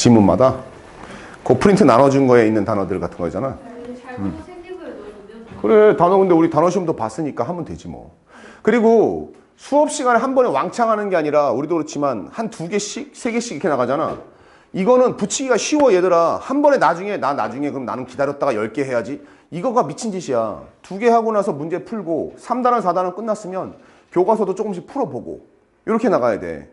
지문마다? 그 프린트 나눠준 거에 있는 단어들 같은 거잖아. 그래, 단어 근데 우리 단어 시험도 봤으니까 하면 되지 뭐. 그리고 수업 시간에 한 번에 왕창 하는 게 아니라 우리도 그렇지만 한 2개씩, 3개씩 이렇게 나가잖아. 이거는 붙이기가 쉬워 얘들아. 한 번에 나중에 그럼 나는 기다렸다가 10개 해야지. 이거가 미친 짓이야. 2개 하고 나서 문제 풀고 3단원, 4단원 끝났으면 교과서도 조금씩 풀어보고 이렇게 나가야 돼.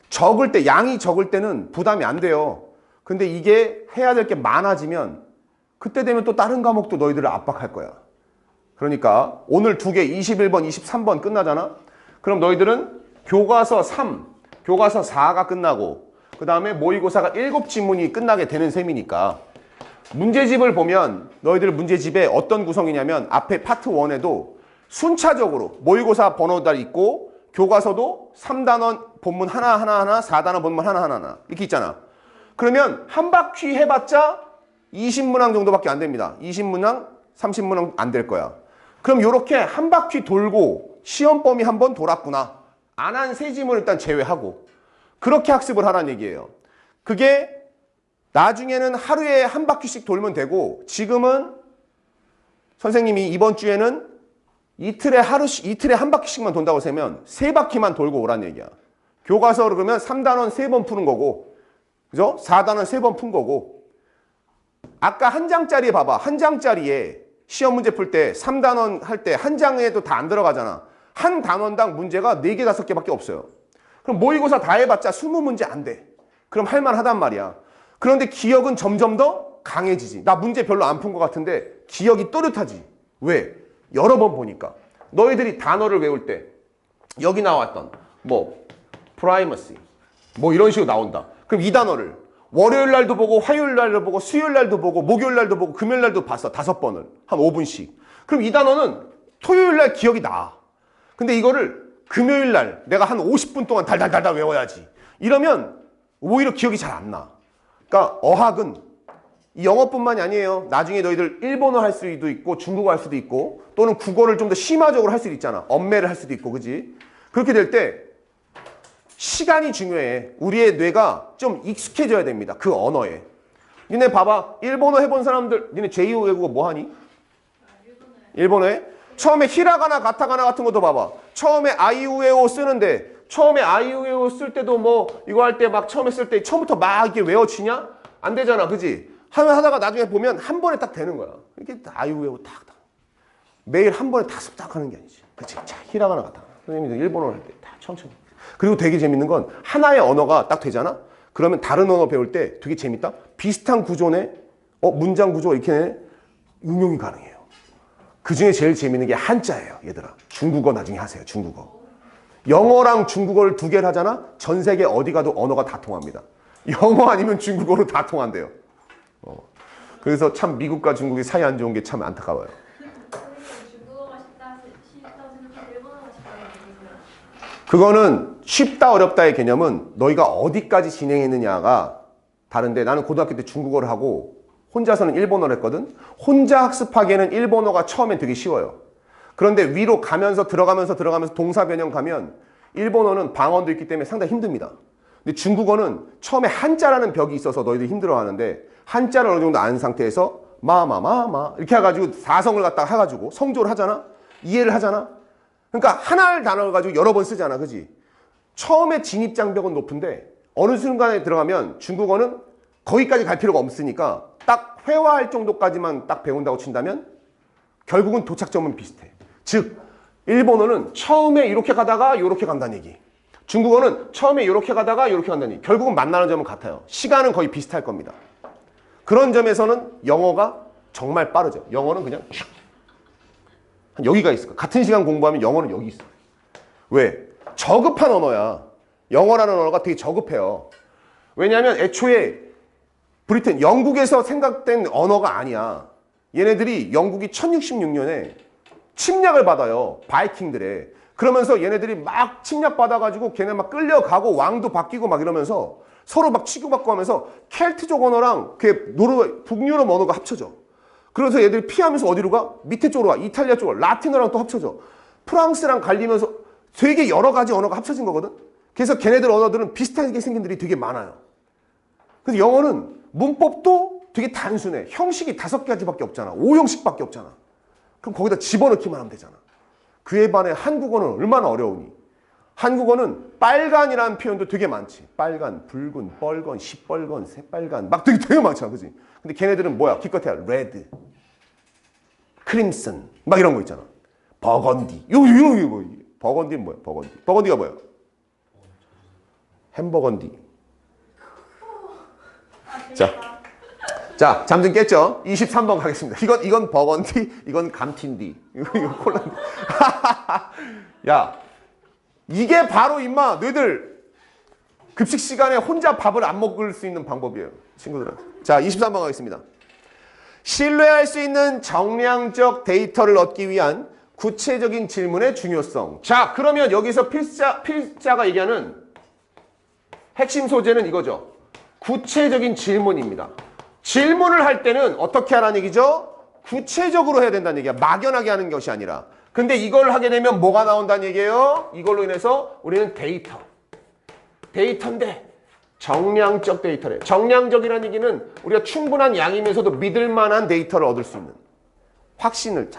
적을 때, 양이 적을 때는 부담이 안 돼요. 근데 이게 해야 될 게 많아지면 그때 되면 또 다른 과목도 너희들을 압박할 거야. 그러니까 오늘 2개 21번, 23번 끝나잖아? 그럼 너희들은 교과서 3, 교과서 4가 끝나고 그 다음에 모의고사가 7지문이 끝나게 되는 셈이니까 문제집을 보면 너희들 문제집에 어떤 구성이냐면 앞에 파트 1에도 순차적으로 모의고사 번호가 있고 교과서도 3단원 본문 하나, 4단원 본문 하나 이렇게 있잖아. 그러면 한 바퀴 해봤자 20문항 정도밖에 안 됩니다. 20문항, 30문항 안 될 거야. 그럼 이렇게 한 바퀴 돌고 시험 범위 한 번 돌았구나. 안 한 세 지문을 일단 제외하고 그렇게 학습을 하라는 얘기예요. 그게 나중에는 하루에 한 바퀴씩 돌면 되고 지금은 선생님이 이번 주에는 이틀에 한 바퀴씩만 돈다고 세면 3바퀴만 돌고 오란 얘기야. 교과서로 그러면 3단원 3번 푸는 거고 그죠? 4단원 3번 푼 거고 아까 한 장짜리 봐봐. 한 장짜리에 시험 문제 풀 때 3단원 할 때 한 장에도 다 안 들어가잖아. 한 단원당 문제가 4개, 5개밖에 없어요. 그럼 모의고사 다 해봤자 20문제 안 돼. 그럼 할만하단 말이야. 그런데 기억은 점점 더 강해지지. 나 문제 별로 안 푼 것 같은데 기억이 또렷하지. 왜? 여러 번 보니까. 너희들이 단어를 외울 때 여기 나왔던 프라이머시 이런 식으로 나온다. 그럼 이 단어를 월요일 날도 보고 화요일 날도 보고 수요일 날도 보고 목요일 날도 보고 금요일 날도 봤어. 5번을. 한 5분씩. 그럼 이 단어는 토요일 날 기억이 나. 근데 이거를 금요일 날 내가 한 50분 동안 달달달달 외워야지. 이러면 오히려 기억이 잘 안 나. 그러니까 어학은 이 영어뿐만이 아니에요. 나중에 너희들 일본어 할 수도 있고 중국어 할 수도 있고 또는 국어를 좀 더 심화적으로 할 수도 있잖아. 엄매를 할 수도 있고 그지? 그렇게 될 때 시간이 중요해. 우리의 뇌가 좀 익숙해져야 됩니다. 그 언어에. 니네 봐봐. 일본어 해본 사람들 니네 제2호 외국어 뭐 하니? 일본어에? 처음에 히라가나 가타가나 같은 것도 봐봐. 처음에 아이우에오 쓰는데 처음에 아이우에오 쓸 때도 이거 할 때 막 처음에 쓸 때 처음부터 막 이렇게 외워지냐? 안 되잖아. 그지? 하다가 나중에 보면 한 번에 딱 되는 거야. 이렇게 아이우에오 딱. 매일 한 번에 딱 하는 게 아니지. 그치? 자, 히라가나 가타가나. 선생님들 일본어 할 때 다 천천히. 그리고 되게 재밌는 건 하나의 언어가 딱 되잖아? 그러면 다른 언어 배울 때 되게 재밌다? 비슷한 구조네? 문장 구조 이렇게 응용이 가능해요. 그 중에 제일 재밌는 게 한자예요, 얘들아. 중국어 나중에 하세요, 중국어. 영어랑 중국어를 2개를 하잖아? 전 세계 어디 가도 언어가 다 통합니다. 영어 아니면 중국어로 다 통한대요. 그래서 참 미국과 중국이 사이 안 좋은 게 참 안타까워요. 그거는 쉽다 어렵다의 개념은 너희가 어디까지 진행했느냐가 다른데 나는 고등학교 때 중국어를 하고 혼자서는 일본어를 했거든. 혼자 학습하기에는 일본어가 처음엔 되게 쉬워요. 그런데 위로 가면서 들어가면서 동사 변형 가면 일본어는 방언도 있기 때문에 상당히 힘듭니다. 근데 중국어는 처음에 한자라는 벽이 있어서 너희들이 힘들어하는데 한자를 어느 정도 아는 상태에서 마마마마 이렇게 해가지고 4성을 갖다가 해가지고 성조를 하잖아. 이해를 하잖아. 그러니까 하나의 단어를 가지고 여러 번 쓰잖아. 그지? 처음에 진입장벽은 높은데 어느 순간에 들어가면 중국어는 거기까지 갈 필요가 없으니까 딱 회화할 정도까지만 딱 배운다고 친다면 결국은 도착점은 비슷해. 즉 일본어는 처음에 이렇게 가다가 이렇게 간다는 얘기. 중국어는 처음에 이렇게 가다가 이렇게 간다는 얘기. 결국은 만나는 점은 같아요. 시간은 거의 비슷할 겁니다. 그런 점에서는 영어가 정말 빠르죠. 영어는 그냥 한 여기가 있을 거야. 같은 시간 공부하면 영어는 여기 있어. 왜? 저급한 언어야. 영어라는 언어가 되게 저급해요. 왜냐하면 애초에 영국에서 생각된 언어가 아니야. 얘네들이 영국이 1066년에 침략을 받아요. 바이킹들에. 그러면서 얘네들이 막 침략받아가지고 걔네 막 끌려가고 왕도 바뀌고 막 이러면서 서로 막 치고받고 하면서 켈트족 언어랑 북유럽 언어가 합쳐져. 그래서 얘들이 피하면서 어디로 가? 밑에 쪽으로 가. 이탈리아 쪽으로. 라틴어랑 또 합쳐져. 프랑스랑 갈리면서 되게 여러 가지 언어가 합쳐진 거거든. 그래서 걔네들 언어들은 비슷하게 생긴 들이 되게 많아요. 근데 영어는 문법도 되게 단순해. 형식이 5가지밖에 없잖아. 5형식밖에 없잖아. 그럼 거기다 집어넣기만 하면 되잖아. 그에 반해 한국어는 얼마나 어려우니? 한국어는 빨간이라는 표현도 되게 많지. 빨간, 붉은, 뻘건, 시뻘건, 새빨간 막 되게 많잖아. 그지? 근데 걔네들은 뭐야? 기껏해야 레드, 크림슨 막 이런 거 있잖아. 버건디. 이런 게 뭐? 버건디는 뭐야? 버건디. 버건디가 뭐야? 햄버건디. 자, 잠 좀 깼죠? 23번 가겠습니다. 이건 버건디, 이건 감틴디. 이거 콜라. 야, 이게 바로 임마 너희들 급식 시간에 혼자 밥을 안 먹을 수 있는 방법이에요. 친구들한테. 자, 23번 가겠습니다. 신뢰할 수 있는 정량적 데이터를 얻기 위한 구체적인 질문의 중요성. 자, 그러면 여기서 필자가 얘기하는 핵심 소재는 이거죠. 구체적인 질문입니다. 질문을 할 때는 어떻게 하라는 얘기죠? 구체적으로 해야 된다는 얘기야. 막연하게 하는 것이 아니라. 근데 이걸 하게 되면 뭐가 나온다는 얘기예요? 이걸로 인해서 우리는 데이터인데 정량적 데이터래. 정량적이라는 얘기는 우리가 충분한 양이면서도 믿을 만한 데이터를 얻을 수 있는, 확신을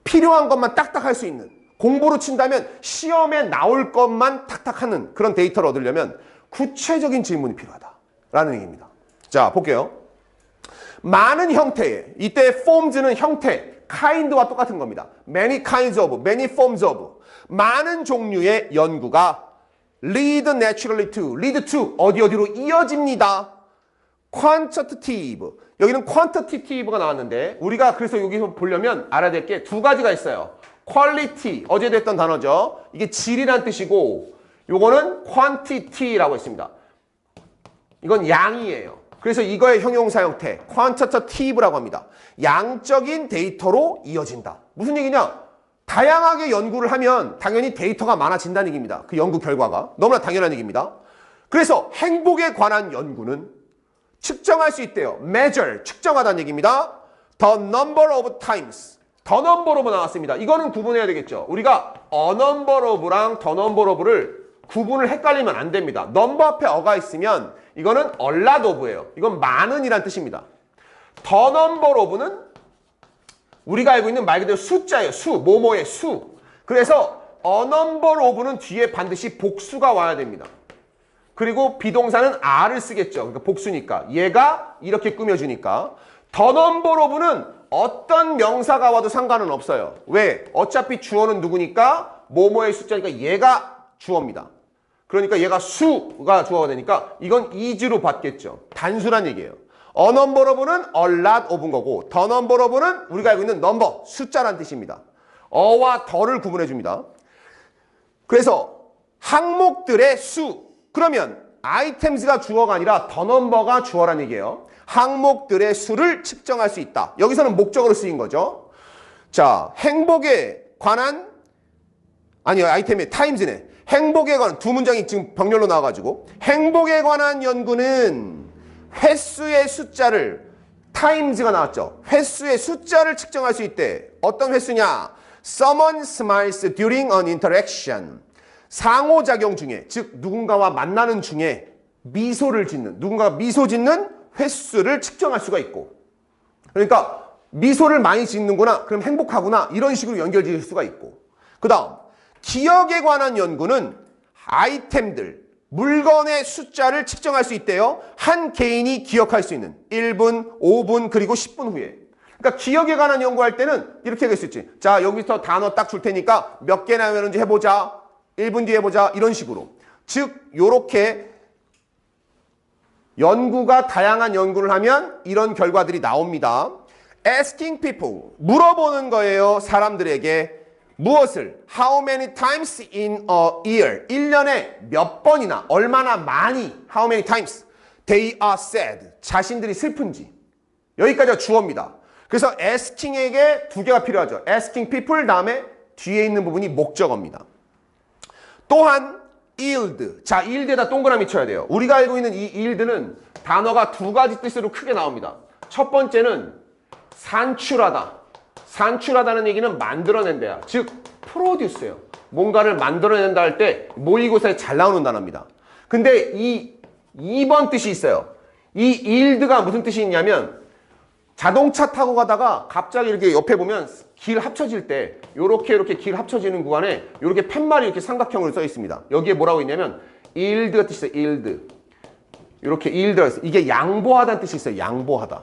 필요한 것만 딱딱 할 수 있는, 공부로 친다면 시험에 나올 것만 탁탁 하는 그런 데이터를 얻으려면 구체적인 질문이 필요하다라는 얘기입니다. 자, 볼게요. 많은 형태의, 이때 forms는 형태, kind와 똑같은 겁니다. many kinds of, many forms of, 많은 종류의 연구가 lead naturally to, lead to, 어디로 이어집니다. quantitative, 여기는 quantitative가 나왔는데 우리가 그래서 여기서 보려면 알아야 될 게 2가지가 있어요. quality, 어제도 했던 단어죠. 이게 질이란 뜻이고 요거는 quantity라고 했습니다. 이건 양이에요. 그래서 이거의 형용사 형태 quantitative라고 합니다. 양적인 데이터로 이어진다. 무슨 얘기냐? 다양하게 연구를 하면 당연히 데이터가 많아진다는 얘기입니다. 그 연구 결과가. 너무나 당연한 얘기입니다. 그래서 행복에 관한 연구는 측정할 수 있대요. measure, 측정하다는 얘기입니다. The number of times. The number of 나왔습니다. 이거는 구분해야 되겠죠. 우리가 a number of랑 the number of를 구분을 헷갈리면 안 됩니다. number 앞에 어가 있으면 이거는 a lot of예요. 이건 많은이란 뜻입니다. The number of는 우리가 알고 있는 말 그대로 숫자예요. 뭐뭐의 수. 그래서 a number of는 뒤에 반드시 복수가 와야 됩니다. 그리고 비동사는 are를 쓰겠죠. 그러니까 복수니까. 얘가 이렇게 꾸며주니까. The number of는 어떤 명사가 와도 상관은 없어요. 왜? 어차피 주어는 누구니까? 뭐뭐의 숫자니까 얘가 주어입니다. 그러니까 얘가 수가 주어가 되니까 이건 is로 받겠죠. 단수란 얘기예요. A number of는 a lot of인 거고 the number of는 우리가 알고 있는 number, 숫자란 뜻입니다. 어와 더를 구분해 줍니다. 그래서 항목들의 수, 그러면 items가 주어가 아니라 the number가 주어란 얘기예요. 항목들의 수를 측정할 수 있다. 여기서는 목적으로 쓰인 거죠. 자, 행복에 관한, 아니요, 아이템의 times네. 행복에 관한, 2문장이 지금 병렬로 나와가지고 행복에 관한 연구는 횟수의 숫자를, times가 나왔죠. 횟수의 숫자를 측정할 수 있대. 어떤 횟수냐? Someone smiles during an interaction. 상호작용 중에, 즉 누군가와 만나는 중에 미소를 짓는, 누군가가 미소 짓는 횟수를 측정할 수가 있고, 그러니까 미소를 많이 짓는구나, 그럼 행복하구나, 이런 식으로 연결지을 수가 있고, 그 다음 기억에 관한 연구는 아이템들, 물건의 숫자를 측정할 수 있대요. 한 개인이 기억할 수 있는 1분, 5분, 그리고 10분 후에. 그러니까 기억에 관한 연구할 때는 이렇게 할 수 있지. 자, 여기서 단어 딱 줄 테니까 몇 개나 외우는지 해보자. 1분 뒤에 해보자. 이런 식으로. 즉 요렇게 연구가 다양한 연구를 하면 이런 결과들이 나옵니다. Asking people, 물어보는 거예요. 사람들에게. 무엇을? How many times in a year? 1년에 몇 번이나, 얼마나 많이, how many times they are sad, 자신들이 슬픈지. 여기까지가 주어입니다. 그래서 asking에게 2개가 필요하죠. asking people 다음에 뒤에 있는 부분이 목적어입니다. 또한 yield. 자, yield에다 동그라미 쳐야 돼요. 우리가 알고 있는 이 yield는 단어가 2가지 뜻으로 크게 나옵니다. 첫 번째는 산출하다. 산출하다는 얘기는 만들어낸다야. 즉 프로듀스예요. 뭔가를 만들어낸다 할 때 모의고사에 잘 나오는 단어입니다. 근데 이 2번 뜻이 있어요. 이 yield가 무슨 뜻이 있냐면 자동차 타고 가다가 갑자기 이렇게 옆에 보면 길 합쳐질 때 요렇게 길 합쳐지는 구간에 요렇게 팻말이 이렇게 삼각형으로 써 있습니다. 여기에 뭐라고 있냐면 yield가 뜻이 있어요. yield. 요렇게 yield가 있어요. 이게 양보하다는 뜻이 있어요. 양보하다.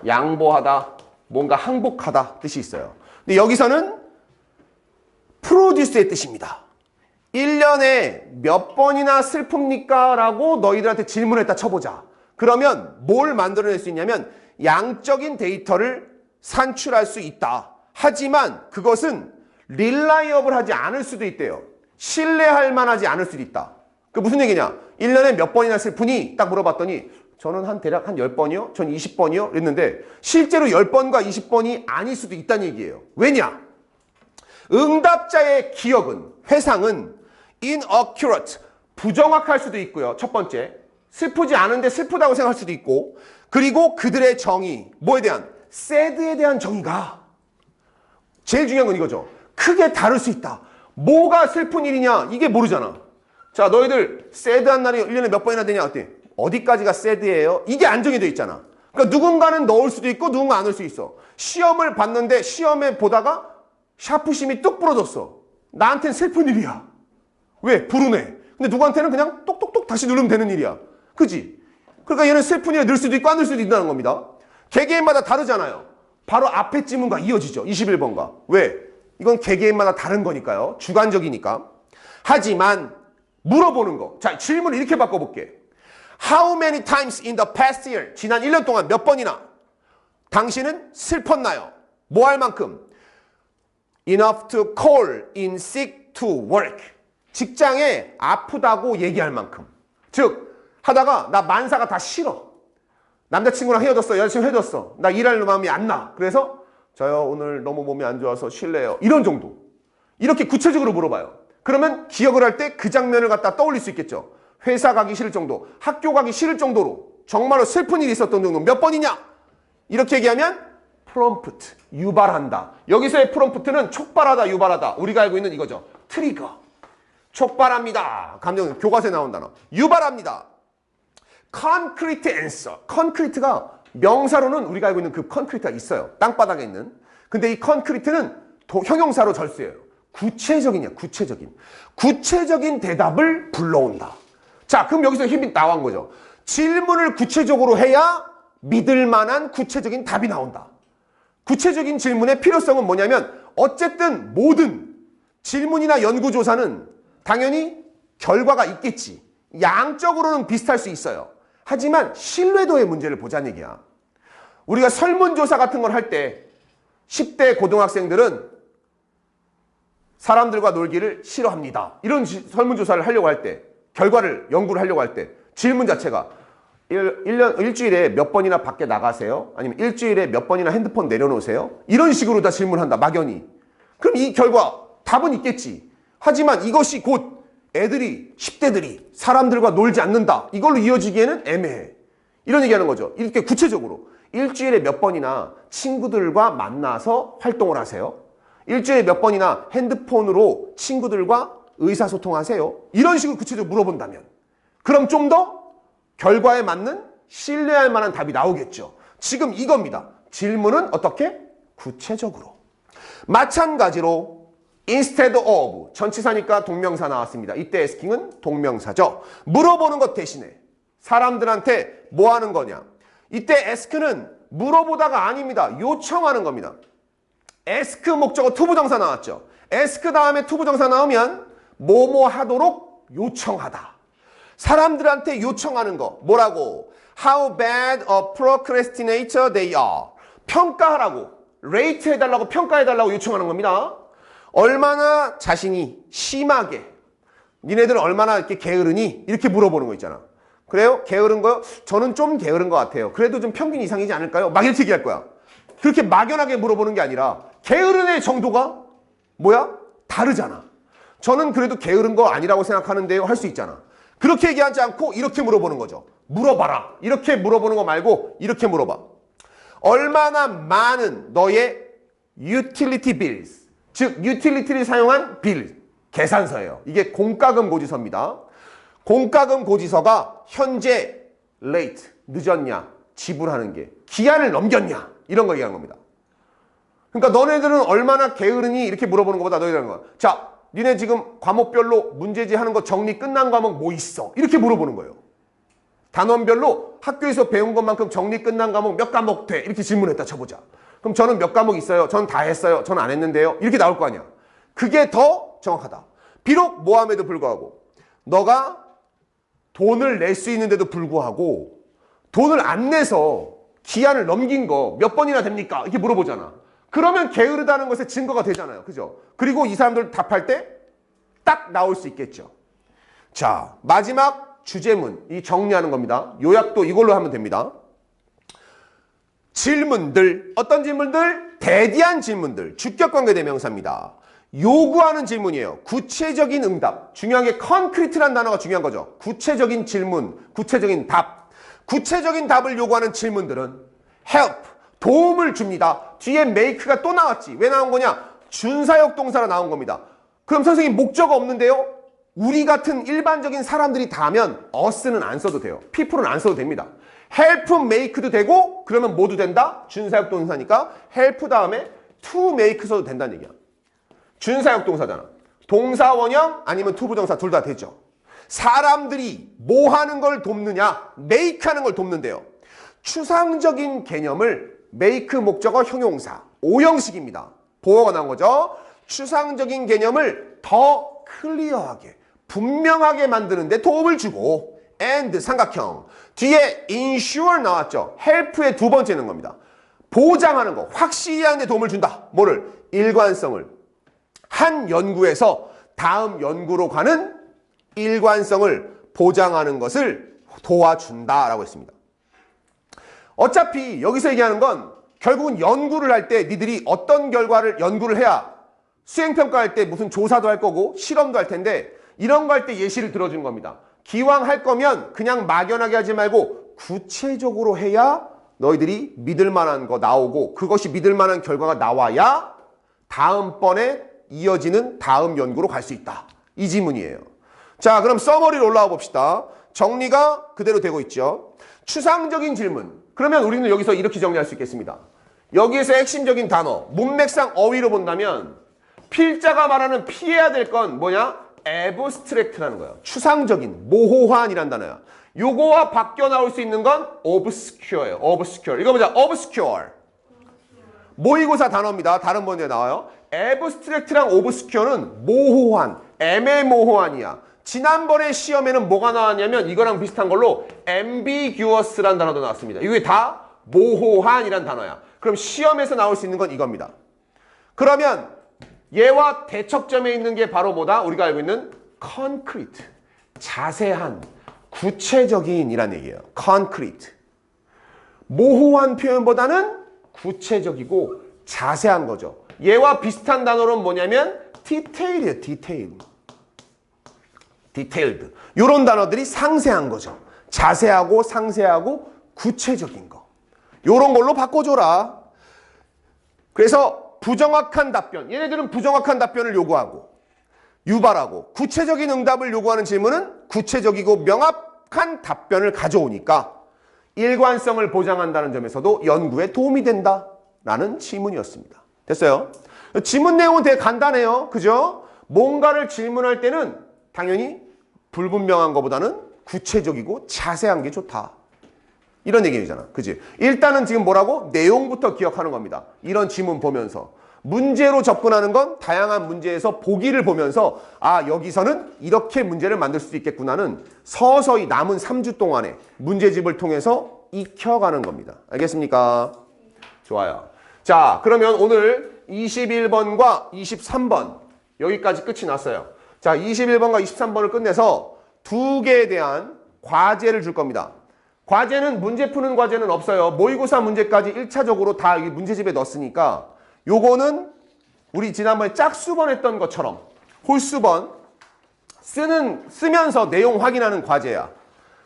양보하다. 뭔가 항복하다 뜻이 있어요. 근데 여기서는 produce의 뜻입니다. 1년에 몇 번이나 슬픕니까? 라고 너희들한테 질문했다 쳐보자. 그러면 뭘 만들어낼 수 있냐면 양적인 데이터를 산출할 수 있다. 하지만 그것은 릴라이어블하지 않을 수도 있대요. 신뢰할 만하지 않을 수도 있다. 그 무슨 얘기냐? 1년에 몇 번이나 슬프니? 딱 물어봤더니 저는 대략 한 10번이요? 전 20번이요? 그랬는데 실제로 10번과 20번이 아닐 수도 있다는 얘기예요. 왜냐? 응답자의 기억은, 회상은 inaccurate, 부정확할 수도 있고요. 첫 번째, 슬프지 않은데 슬프다고 생각할 수도 있고, 그리고 그들의 정의, 뭐에 대한? sad에 대한 정의가 제일 중요한 건 이거죠. 크게 다를 수 있다. 뭐가 슬픈 일이냐? 이게 모르잖아. 자, 너희들 sad한 날이 1년에 몇 번이나 되냐? 어때? 어디까지가 sad예요? 이게 안 정해져 있잖아. 그러니까 누군가는 넣을 수도 있고 누군가 안 넣을 수 있어. 시험을 봤는데 시험에 보다가 샤프심이 뚝 부러졌어. 나한테는 슬픈 일이야. 왜? 불운해. 근데 누구한테는 그냥 똑똑똑 다시 누르면 되는 일이야. 그지? 그러니까 얘는 슬픈 일에 넣을 수도 있고 안 넣을 수도 있다는 겁니다. 개개인마다 다르잖아요. 바로 앞에 지문과 이어지죠. 21번과. 왜? 이건 개개인마다 다른 거니까요. 주관적이니까. 하지만 물어보는 거. 자, 질문을 이렇게 바꿔볼게. How many times in the past year? 지난 1년 동안 몇 번이나 당신은 슬펐나요? 뭐 할 만큼? Enough to call in sick to work. 직장에 아프다고 얘기할 만큼. 즉 하다가 나 만사가 다 싫어. 남자친구랑 헤어졌어. 여자친구 헤어졌어. 나 일할 마음이 안 나. 그래서 저요 오늘 너무 몸이 안 좋아서 쉴래요. 이런 정도. 이렇게 구체적으로 물어봐요. 그러면 기억을 할 때 그 장면을 갖다 떠올릴 수 있겠죠. 회사 가기 싫을 정도, 학교 가기 싫을 정도로 정말로 슬픈 일이 있었던 정도 몇 번이냐? 이렇게 얘기하면 프롬프트, 유발한다. 여기서의 프롬프트는 촉발하다, 유발하다. 우리가 알고 있는 이거죠. 트리거. 촉발합니다. 감정 교과서에 나온 단어. 유발합니다. concrete answer. concrete가 명사로는 우리가 알고 있는 그 concrete가 있어요. 땅바닥에 있는. 근데 이 concrete는 형용사로 절수예요. 구체적이냐, 구체적인. 구체적인 대답을 불러온다. 자, 그럼 여기서 힘이 나온 거죠. 질문을 구체적으로 해야 믿을 만한 구체적인 답이 나온다. 구체적인 질문의 필요성은 뭐냐면 어쨌든 모든 질문이나 연구조사는 당연히 결과가 있겠지. 양적으로는 비슷할 수 있어요. 하지만 신뢰도의 문제를 보자는 얘기야. 우리가 설문조사 같은 걸 할 때 10대 고등학생들은 사람들과 놀기를 싫어합니다. 이런 설문조사를 하려고 할 때, 결과를 연구를 하려고 할 때 질문 자체가 일주일에 몇 번이나 밖에 나가세요? 아니면 일주일에 몇 번이나 핸드폰 내려놓으세요? 이런 식으로 다 질문한다. 막연히. 그럼 이 결과 답은 있겠지. 하지만 이것이 곧 애들이 10대들이 사람들과 놀지 않는다. 이걸로 이어지기에는 애매해. 이런 얘기하는 거죠. 이렇게 구체적으로 일주일에 몇 번이나 친구들과 만나서 활동을 하세요? 일주일에 몇 번이나 핸드폰으로 친구들과 의사소통하세요? 이런 식으로 구체적으로 물어본다면 그럼 좀 더 결과에 맞는 신뢰할 만한 답이 나오겠죠. 지금 이겁니다. 질문은 어떻게? 구체적으로. 마찬가지로 instead of 전치사니까 동명사 나왔습니다. 이때 asking은 동명사죠. 물어보는 것 대신에 사람들한테 뭐 하는 거냐? 이때 ask는 물어보다가 아닙니다. 요청하는 겁니다. ask 목적어 투부정사 나왔죠. ask 다음에 투부정사 나오면 뭐뭐 하도록 요청하다. 사람들한테 요청하는 거 뭐라고? How bad a procrastinator they are. 평가하라고, 레이트 해달라고, 평가해달라고 요청하는 겁니다. 얼마나 자신이 심하게, 니네들 얼마나 이렇게 게으르니? 이렇게 물어보는 거 있잖아. 그래요? 게으른 거요? 저는 좀 게으른 것 같아요. 그래도 좀 평균 이상이지 않을까요? 막 이렇게 얘기할 거야. 그렇게 막연하게 물어보는 게 아니라 게으른 의 정도가 뭐야? 다르잖아. 저는 그래도 게으른 거 아니라고 생각하는데요 할 수 있잖아. 그렇게 얘기하지 않고 이렇게 물어보는 거죠. 물어봐라. 이렇게 물어보는 거 말고 이렇게 물어봐. 얼마나 많은 너의 utility bills, 즉 utility를 사용한 빌, 계산서예요. 이게 공과금 고지서입니다. 공과금 고지서가 현재 late, 늦었냐? 지불하는 게. 기한을 넘겼냐? 이런 거 얘기하는 겁니다. 그러니까 너네들은 얼마나 게으르니? 이렇게 물어보는 것보다 너희들은 거야. 자, 니네 지금 과목별로 문제지 하는 거 정리 끝난 과목 뭐 있어? 이렇게 물어보는 거예요. 단원별로 학교에서 배운 것만큼 정리 끝난 과목 몇 과목 돼? 이렇게 질문했다 쳐보자. 그럼 저는 몇 과목 있어요? 저는 다 했어요. 저는 안 했는데요. 이렇게 나올 거 아니야. 그게 더 정확하다. 비록 모함에도 불구하고 너가 돈을 낼 수 있는데도 불구하고 돈을 안 내서 기한을 넘긴 거 몇 번이나 됩니까? 이렇게 물어보잖아. 그러면 게으르다는 것에 증거가 되잖아요. 그죠? 그리고 이 사람들 답할 때 딱 나올 수 있겠죠. 자, 마지막 주제문. 이 정리하는 겁니다. 요약도 이걸로 하면 됩니다. 질문들. 어떤 질문들? 대디한 질문들. 주격관계 대명사입니다. 요구하는 질문이에요. 구체적인 응답. 중요한 게 concrete라는 단어가 중요한 거죠. 구체적인 질문, 구체적인 답. 구체적인 답을 요구하는 질문들은 help, 도움을 줍니다. 뒤에 make가 또 나왔지. 왜 나온 거냐? 준사역 동사로 나온 겁니다. 그럼 선생님 목적 없는데요? 우리 같은 일반적인 사람들이 다 하면 us는 안 써도 돼요. people은 안 써도 됩니다. help make도 되고 그러면 뭐도 된다? 준사역 동사니까 help 다음에 to make 써도 된다는 얘기야. 준사역 동사잖아. 동사 원형 아니면 to 부정사 둘 다 되죠. 사람들이 뭐 하는 걸 돕느냐? make 하는 걸 돕는데요. 추상적인 개념을 make 목적어 형용사 5형식입니다. 보어가 나온 거죠. 추상적인 개념을 더 클리어하게 분명하게 만드는 데 도움을 주고 and 삼각형 뒤에 ensure 나왔죠. help의 두 번째는 겁니다. 보장하는 거 확실히 하는 데 도움을 준다. 뭐를? 일관성을 한 연구에서 다음 연구로 가는 일관성을 보장하는 것을 도와준다라고 했습니다. 어차피 여기서 얘기하는 건 결국은 연구를 할 때 니들이 어떤 결과를 연구를 해야 수행평가할 때 무슨 조사도 할 거고 실험도 할 텐데 이런 거 할 때 예시를 들어주는 겁니다. 기왕 할 거면 그냥 막연하게 하지 말고 구체적으로 해야 너희들이 믿을 만한 거 나오고 그것이 믿을 만한 결과가 나와야 다음번에 이어지는 다음 연구로 갈 수 있다. 이 지문이에요. 자, 그럼 서머리로 올라와 봅시다. 정리가 그대로 되고 있죠. 추상적인 질문. 그러면 우리는 여기서 이렇게 정리할 수 있겠습니다. 여기에서 핵심적인 단어, 문맥상 어휘로 본다면 필자가 말하는 피해야 될 건 뭐냐? abstract라는 거예요. 추상적인, 모호한이란 단어야. 요거와 바뀌어 나올 수 있는 건 obscure예요. obscure. 이거 보자. obscure. 모의고사 단어입니다. 다른 번에 나와요. abstract랑 obscure는 모호한, 애매모호한이야. 지난번에 시험에는 뭐가 나왔냐면 이거랑 비슷한 걸로 ambiguous라는 단어도 나왔습니다. 이게 다 모호한이란 단어야. 그럼 시험에서 나올 수 있는 건 이겁니다. 그러면 얘와 대척점에 있는 게 바로 뭐다? 우리가 알고 있는 concrete, 자세한, 구체적인 이란 얘기예요. concrete. 모호한 표현보다는 구체적이고 자세한 거죠. 얘와 비슷한 단어는 뭐냐면 detail이에요. detailed. 이런 단어들이 상세한 거죠. 자세하고 상세하고 구체적인 거. 이런 걸로 바꿔줘라. 그래서 부정확한 답변. 얘네들은 부정확한 답변을 요구하고 유발하고 구체적인 응답을 요구하는 질문은 구체적이고 명확한 답변을 가져오니까 일관성을 보장한다는 점에서도 연구에 도움이 된다라는 질문이었습니다. 됐어요? 지문 내용은 되게 간단해요. 그죠? 뭔가를 질문할 때는 당연히 불분명한 것보다는 구체적이고 자세한 게 좋다. 이런 얘기잖아. 그지? 일단은 지금 뭐라고? 내용부터 기억하는 겁니다. 이런 지문 보면서. 문제로 접근하는 건 다양한 문제에서 보기를 보면서 아, 여기서는 이렇게 문제를 만들 수도 있겠구나는 서서히 남은 3주 동안에 문제집을 통해서 익혀가는 겁니다. 알겠습니까? 좋아요. 자, 그러면 오늘 21번과 23번 여기까지 끝이 났어요. 자, 21번과 23번을 끝내서 두 개에 대한 과제를 줄 겁니다. 과제는 문제 푸는 과제는 없어요. 모의고사 문제까지 1차적으로 다 문제집에 넣었으니까 요거는 우리 지난번에 짝수번 했던 것처럼 홀수번 쓰면서 내용 확인하는 과제야.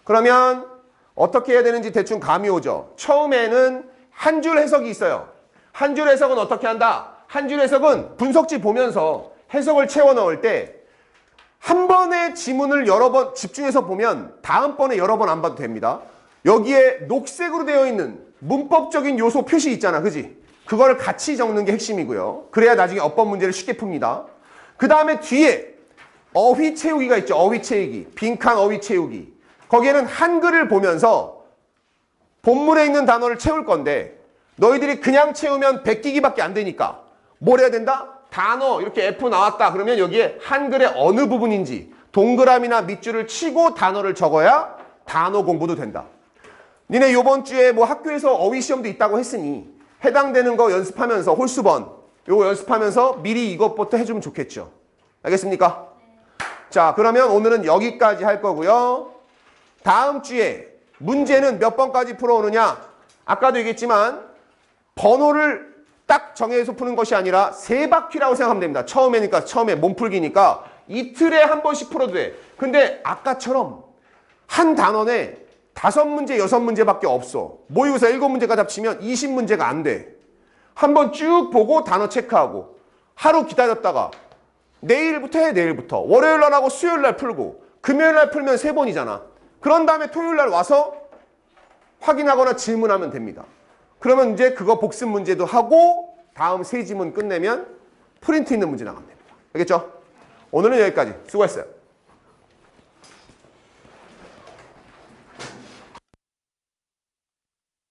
그러면 어떻게 해야 되는지 대충 감이 오죠. 처음에는 한 줄 해석이 있어요. 한 줄 해석은 어떻게 한다? 한 줄 해석은 분석지 보면서 해석을 채워 넣을 때 한 번의 지문을 여러 번 집중해서 보면 다음번에 여러 번 안 봐도 됩니다. 여기에 녹색으로 되어 있는 문법적인 요소 표시 있잖아. 그지? 그거를 같이 적는 게 핵심이고요. 그래야 나중에 어법 문제를 쉽게 풉니다. 그 다음에 뒤에 어휘 채우기가 있죠. 어휘 채우기. 빈칸 어휘 채우기. 거기에는 한글을 보면서 본문에 있는 단어를 채울 건데 너희들이 그냥 채우면 베끼기밖에 안 되니까 뭘 해야 된다? 단어 이렇게 F 나왔다. 그러면 여기에 한글의 어느 부분인지 동그라미나 밑줄을 치고 단어를 적어야 단어 공부도 된다. 니네 요번 주에 뭐 학교에서 어휘 시험도 있다고 했으니 해당되는 거 연습하면서 홀수번 요거 연습하면서 미리 이것부터 해주면 좋겠죠. 알겠습니까? 자, 그러면 오늘은 여기까지 할 거고요. 다음 주에 문제는 몇 번까지 풀어오느냐? 아까도 얘기했지만 번호를 딱 정해서 푸는 것이 아니라 세 바퀴라고 생각하면 됩니다. 처음에니까 처음에 몸풀기니까 이틀에 한 번씩 풀어도 돼. 근데 아까처럼 한 단원에 5문제, 6문제밖에 없어. 모의고사 7문제까지 합치면 20문제가 안 돼. 한번 쭉 보고 단어 체크하고 하루 기다렸다가 내일부터 해, 내일부터. 월요일 날 하고 수요일 날 풀고 금요일 날 풀면 3번이잖아. 그런 다음에 토요일 날 와서 확인하거나 질문하면 됩니다. 그러면 이제 그거 복습 문제도 하고 다음 세 지문 끝내면 프린트 있는 문제 나가면 됩니다. 알겠죠? 오늘은 여기까지. 수고했어요.